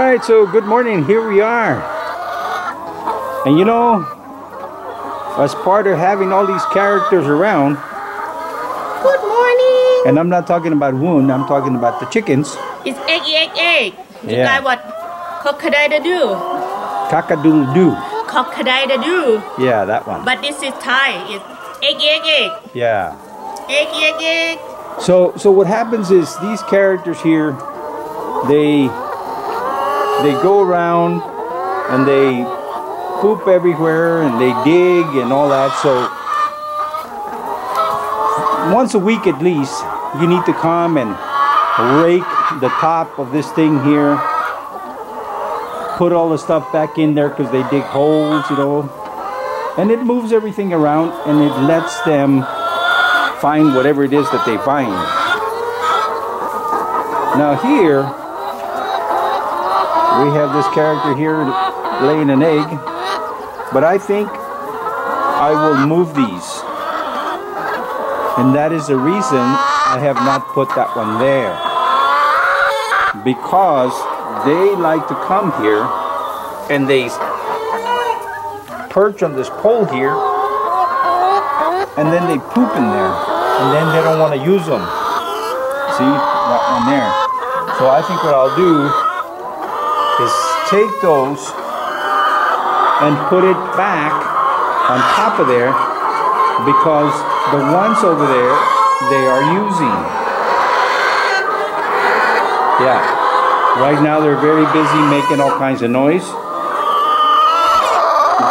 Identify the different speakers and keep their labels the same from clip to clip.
Speaker 1: Alright, so good morning, here we are. And you know, as part of having all these characters around,
Speaker 2: good morning.
Speaker 1: And I'm not talking about Woon, I'm talking about the chickens.
Speaker 2: It's egg. You
Speaker 1: Yeah.
Speaker 2: got what? Cock-a-doodle-doo.
Speaker 1: Cock-a-doodle-doo.
Speaker 2: Cock-a-doodle-doo.
Speaker 1: Yeah, that one.
Speaker 2: But this is Thai. It's egg.
Speaker 1: Yeah.
Speaker 2: Egg.
Speaker 1: So what happens is these characters here, they go around and they poop everywhere and they dig and all that. So once a week at least, you need to come and rake the top of this thing here, put all the stuff back in there because they dig holes, you know, and it moves everything around and it lets them find whatever it is that they find. Now here we have this character here laying an egg, but I think I will move these, and that is the reason I have not put that one there, because they like to come here and they perch on this pole here and then they poop in there and then they don't want to use them. See that one there? So I think what I'll do is take those and put it back on top of there, because the ones over there they are using. Yeah, right now they're very busy making all kinds of noise.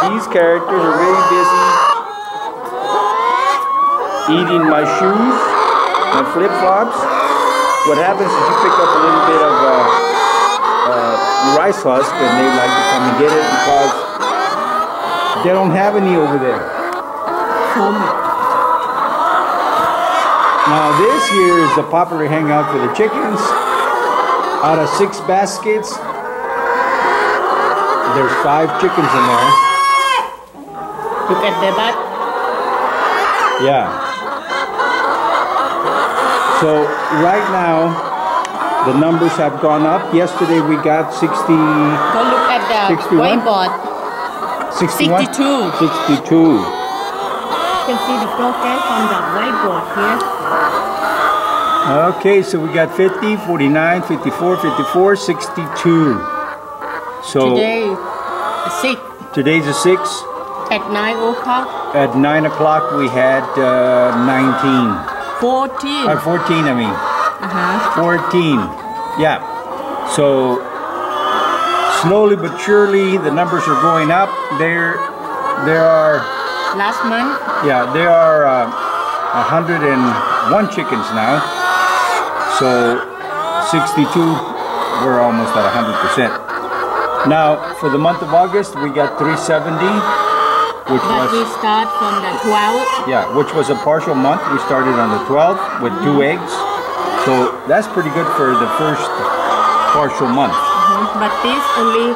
Speaker 1: These characters are very busy eating my shoes, my flip-flops. What happens is you pick up a little bit of rice husk and they like to come and get it because they don't have any over there. Now this here is the popular hangout for the chickens. Out of 6 baskets, there's 5 chickens in there.
Speaker 2: Look at the butt.
Speaker 1: Yeah. So right now, the numbers have gone up. Yesterday we got 60.
Speaker 2: Go look at the
Speaker 1: 61?
Speaker 2: whiteboard.
Speaker 1: 61?
Speaker 2: 62.
Speaker 1: 62.
Speaker 2: You can see the progress on the whiteboard here.
Speaker 1: Okay, so we got 50, 49, 54, 54, 62. So
Speaker 2: Today, 6.
Speaker 1: today's a 6.
Speaker 2: At 9 o'clock.
Speaker 1: At 9 o'clock we had 19.
Speaker 2: 14.
Speaker 1: 14, I mean. 14. Yeah. So slowly but surely the numbers are going up. There are.
Speaker 2: Last month.
Speaker 1: Yeah, there are 101 chickens now. So 62, we're almost at 100%. Now for the month of August we got 370. We
Speaker 2: start from the 12th.
Speaker 1: Yeah, which was a partial month. We started on the 12th with 2 eggs. So that's pretty good for the first partial month.
Speaker 2: But this only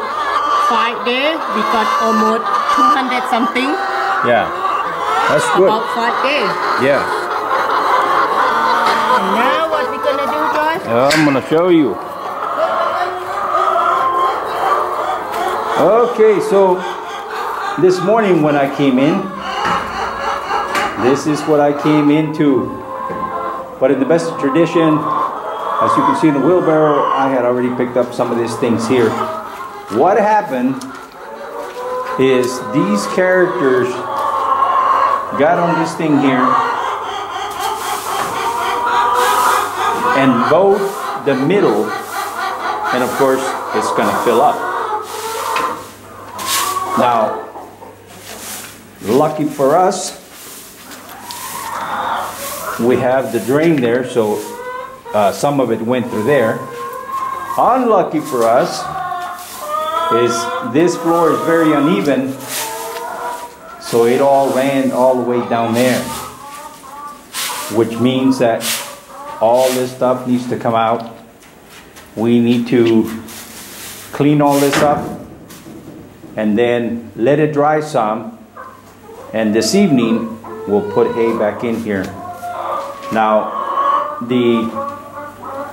Speaker 2: 5 days. We got almost 200 something.
Speaker 1: Yeah, that's good.
Speaker 2: About 5 days.
Speaker 1: Yeah.
Speaker 2: And now what we gonna do, Josh?
Speaker 1: I'm gonna show you. Okay, so this morning when I came in, this is what I came into. But in the best of tradition, as you can see in the wheelbarrow, I had already picked up some of these things here. What happened is these characters got on this thing here, and both the middle, and of course it's gonna fill up. Now, lucky for us, we have the drain there, so some of it went through there. Unlucky for us is this floor is very uneven, so it all ran all the way down there, which means that all this stuff needs to come out. We need to clean all this up and then let it dry some, and this evening we'll put hay back in here. Now the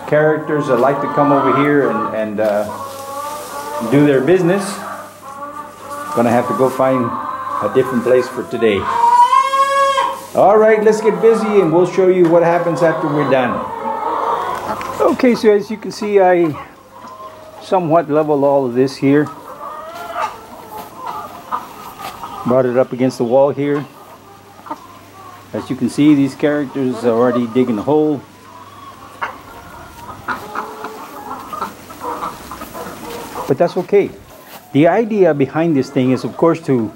Speaker 1: characters that like to come over here and do their business. Gonna have to go find a different place for today. All right, let's get busy and we'll show you what happens after we're done. Okay, so as you can see, I somewhat leveled all of this here. Brought it up against the wall here. As you can see, these characters are already digging a hole. But that's okay. The idea behind this thing is, of course, to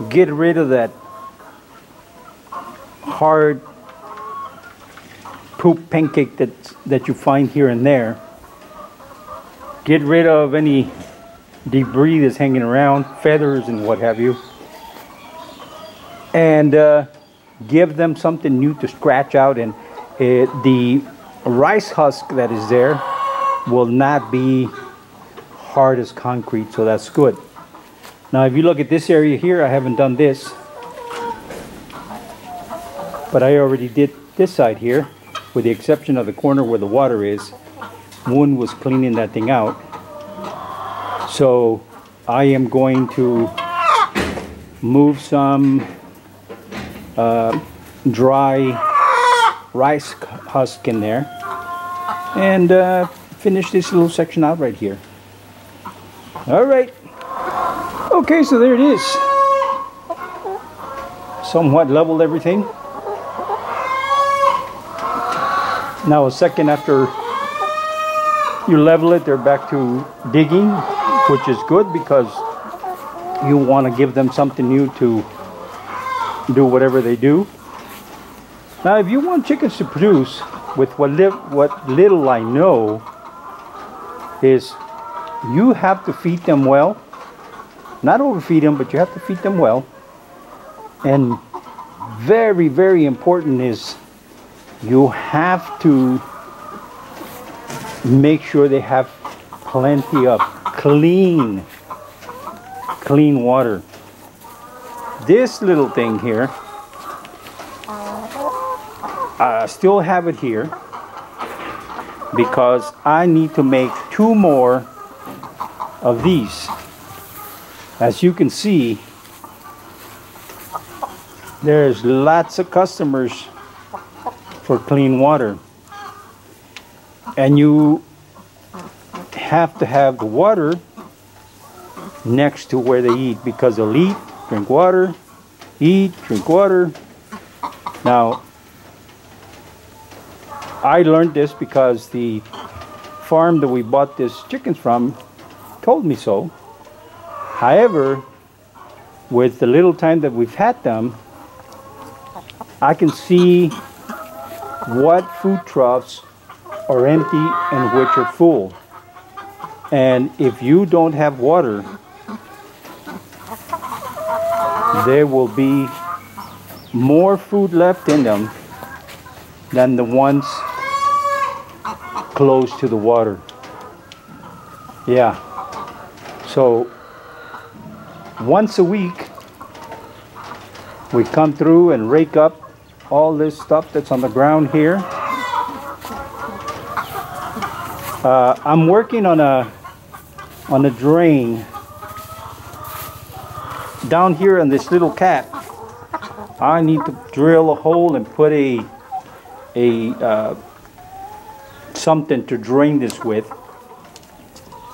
Speaker 1: get rid of that hard poop pancake that you find here and there. Get rid of any debris that's hanging around, feathers and what have you. And give them something new to scratch out, and the rice husk that is there will not be hard as concrete, so that's good. Now if you look at this area here, I haven't done this, but I already did this side here, with the exception of the corner where the water is. Woon was cleaning that thing out, so I am going to move some dry rice husk in there and finish this little section out right here. All right. Okay, so there it is. Somewhat leveled everything. Now a second after you level it, they're back to digging, which is good because you want to give them something new to do whatever they do. Now if you want chickens to produce, with what little I know, is you have to feed them well. Not overfeed them, but you have to feed them well. And very, very important is you have to make sure they have plenty of clean water. This little thing here, I still have it here because I need to make 2 more of these. As you can see, there's lots of customers for clean water, and you have to have the water next to where they eat, because they'll eat, drink water, eat, drink water. Now I learned this because the farm that we bought these chickens from told me so. However, with the little time that we've had them, I can see what food troughs are empty and which are full. And if you don't have water, there will be more food left in them than the ones close to the water. Yeah. So once a week we come through and rake up all this stuff that's on the ground here. I'm working on a drain down here on this little cap. I need to drill a hole and put a something to drain this with,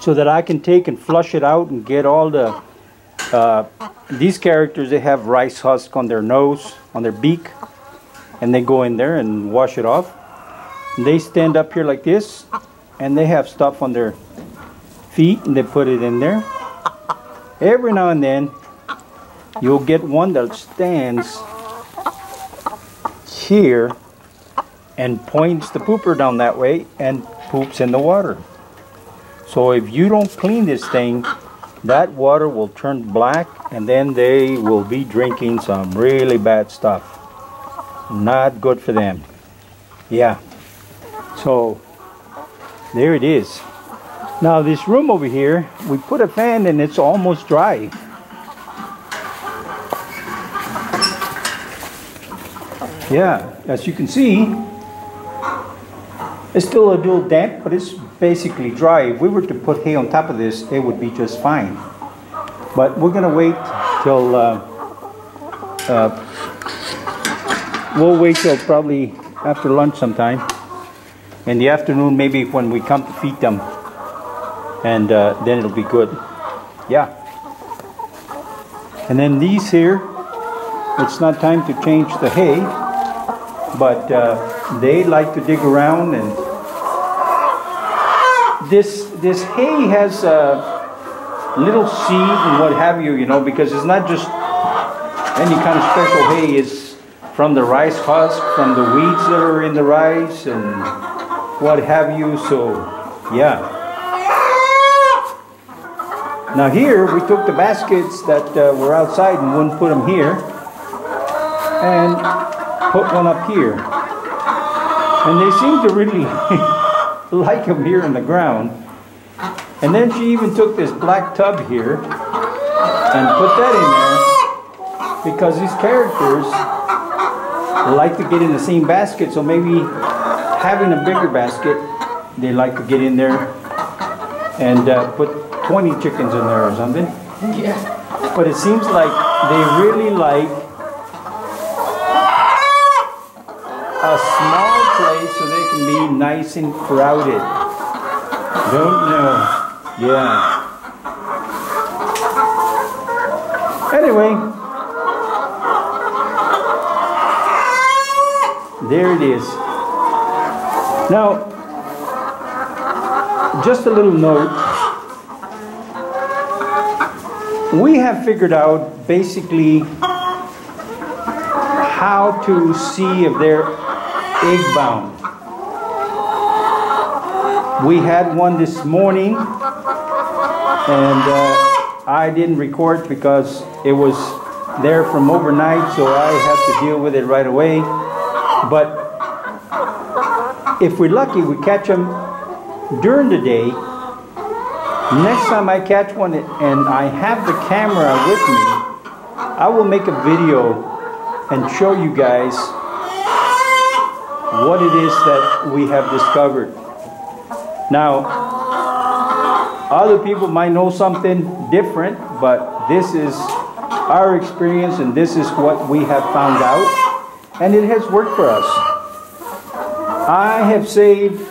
Speaker 1: so that I can take and flush it out and get all the these characters, they have rice husk on their nose, on their beak, and they go in there and wash it off. And they stand up here like this, and they have stuff on their feet, and they put it in there. Every now and then you'll get one that stands here and points the pooper down that way and poops in the water. So if you don't clean this thing, that water will turn black, and then they will be drinking some really bad stuff. Not good for them. Yeah. So there it is. Now this room over here, we put a fan and it's almost dry. Yeah, as you can see, it's still a little damp, but it's basically dry. If we were to put hay on top of this, it would be just fine. But we're gonna wait till we'll wait till probably after lunch sometime. In the afternoon, maybe when we come to feed them, and then it'll be good. Yeah. And then these here, it's not time to change the hay, but they like to dig around, and this hay has little seed and what have you, because it's not just any kind of special hay. It's from the rice husk, from the weeds that are in the rice, and what have you. So yeah. Now here we took the baskets that were outside and Woon put them here and put one up here, and they seem to really like them here in the ground. And then she even took this black tub here and put that in there because these characters like to get in the same basket, so maybe having a bigger basket, they like to get in there and put 20 chickens in there or something.
Speaker 2: Yeah.
Speaker 1: But it seems like they really like a small place so they can be nice and crowded. Don't know. Yeah. Anyway, there it is. Now, just a little note. We have figured out basically how to see if they're egg bound. We had one this morning, and I didn't record because it was there from overnight, so I had to deal with it right away. But if we're lucky, we catch them during the day. Next time I catch one and I have the camera with me, I will make a video and show you guys what it is that we have discovered. Now, other people might know something different, but this is our experience and this is what we have found out, and it has worked for us. I have saved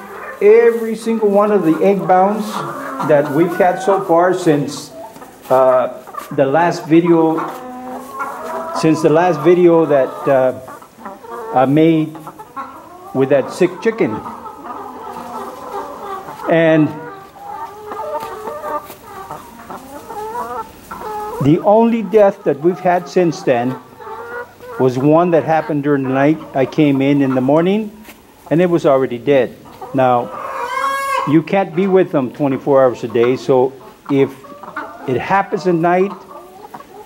Speaker 1: every single one of the egg bounds that we've had so far since the last video that I made with that sick chicken. And the only death that we've had since then was one that happened during the night. I came in the morning and it was already dead. Now, you can't be with them 24 hours a day, so if it happens at night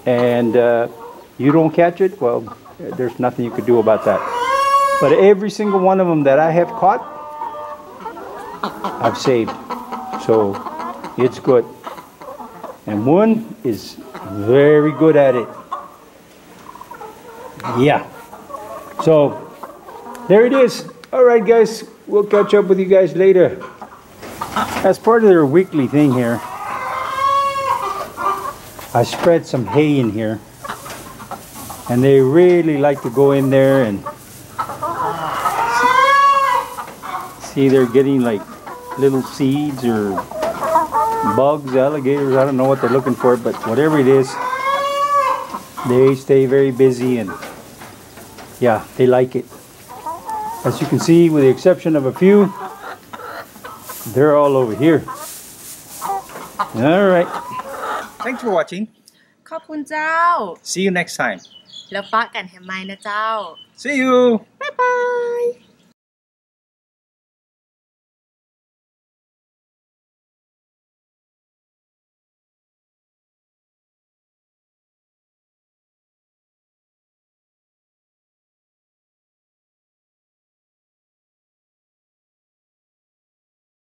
Speaker 1: and you don't catch it, well, there's nothing you could do about that. But every single one of them that I have caught, I've saved. So it's good. And Woon is very good at it. Yeah. So there it is. All right, guys. We'll catch up with you guys later. As part of their weekly thing here, I spread some hay in here. And they really like to go in there and see they're getting like little seeds or bugs, alligators, I don't know what they're looking for, but whatever it is, they stay very busy and yeah, they like it. As you can see, with the exception of a few, they're all over here. All right. Thanks for watching.
Speaker 2: ขอบคุณเจ้า
Speaker 1: See you next time.
Speaker 2: แล้วปะกันแฮมไมนะเจ้า
Speaker 1: See you.
Speaker 2: Bye bye